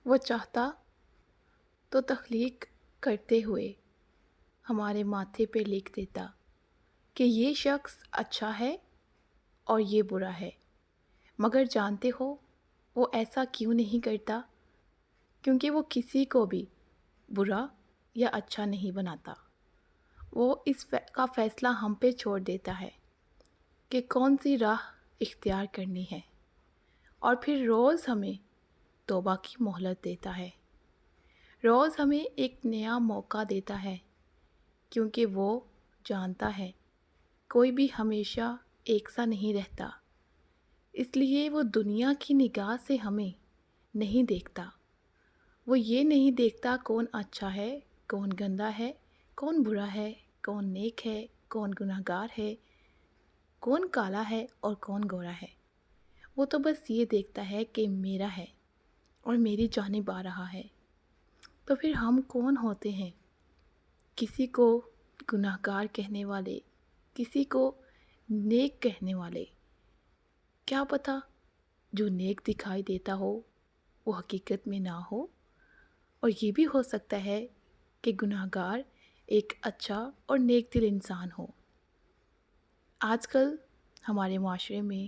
وہ چاہتا تو تخلیق کرتے ہوئے ہمارے ماتھے پہ لکھ دیتا کہ یہ شخص اچھا ہے اور یہ برا ہے، مگر جانتے ہو وہ ایسا کیوں نہیں کرتا؟ کیونکہ وہ کسی کو بھی برا یا اچھا نہیں بناتا۔ وہ اس کا فیصلہ ہم پہ چھوڑ دیتا ہے کہ کون سی راہ اختیار کرنی ہے، اور پھر روز ہمیں توبہ کی مہلت دیتا ہے، روز ہمیں ایک نیا موقع دیتا ہے، کیونکہ وہ جانتا ہے کوئی بھی ہمیشہ ایک سا نہیں رہتا۔ اس لیے وہ دنیا کی نگاہ سے ہمیں نہیں دیکھتا۔ وہ یہ نہیں دیکھتا کون اچھا ہے، کون گندا ہے، کون برا ہے، کون نیک ہے، کون گناہگار ہے، کون کالا ہے اور کون گورا ہے۔ وہ تو بس یہ دیکھتا ہے کہ میرا ہے اور میری جانب آ رہا ہے۔ تو پھر ہم کون ہوتے ہیں کسی کو گناہگار کہنے والے، کسی کو نیک کہنے والے؟ کیا پتہ جو نیک دکھائی دیتا ہو وہ حقیقت میں نہ ہو، اور یہ بھی ہو سکتا ہے کہ گناہگار ایک اچھا اور نیک دل انسان ہو۔ آج کل ہمارے معاشرے میں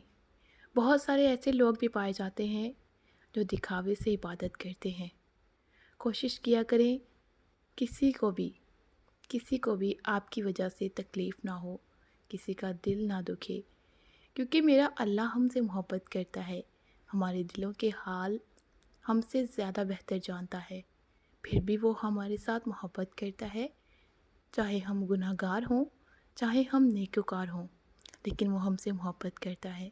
بہت سارے ایسے لوگ بھی پائے جاتے ہیں جو دکھاوے سے عبادت کرتے ہیں۔ کوشش کیا کریں کسی کو بھی آپ کی وجہ سے تکلیف نہ ہو، کسی کا دل نہ دکھے، کیونکہ میرا اللہ ہم سے محبت کرتا ہے، ہمارے دلوں کے حال ہم سے زیادہ بہتر جانتا ہے، پھر بھی وہ ہمارے ساتھ محبت کرتا ہے، چاہے ہم گناہگار ہوں، چاہے ہم نیکوکار ہوں، لیکن وہ ہم سے محبت کرتا ہے۔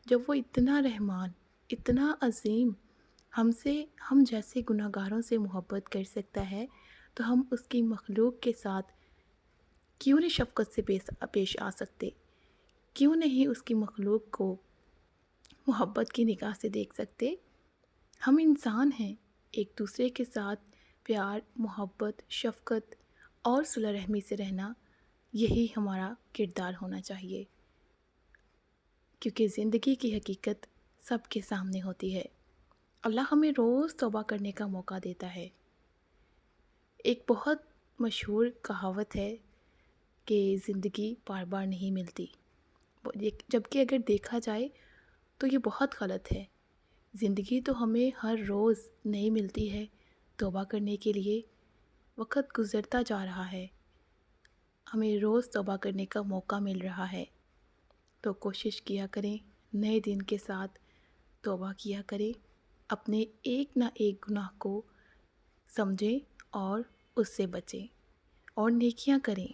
جب وہ اتنا رحمان، اتنا عظیم ہم جیسے گناہگاروں سے محبت کر سکتا ہے، تو ہم اس کی مخلوق کے ساتھ کیوں نہیں شفقت سے پیش آ سکتے؟ کیوں نہیں اس کی مخلوق کو محبت کی نگاہ سے دیکھ سکتے؟ ہم انسان ہیں، ایک دوسرے کے ساتھ پیار، محبت، شفقت اور صلہ رحمی سے رہنا، یہی ہمارا کردار ہونا چاہیے، کیونکہ زندگی کی حقیقت سب کے سامنے ہوتی ہے۔ اللہ ہمیں روز توبہ کرنے کا موقع دیتا ہے۔ ایک بہت مشہور کہاوت ہے کہ زندگی بار بار نہیں ملتی، جبکہ اگر دیکھا جائے تو یہ بہت غلط ہے۔ زندگی تو ہمیں ہر روز نہیں ملتی ہے، توبہ کرنے کے لیے وقت گزرتا جا رہا ہے، ہمیں روز توبہ کرنے کا موقع مل رہا ہے۔ تو کوشش کیا کریں، نئے دن کے ساتھ توبہ کیا کریں، اپنے ایک نہ ایک گناہ کو سمجھیں اور اس سے بچیں اور نیکیاں کریں۔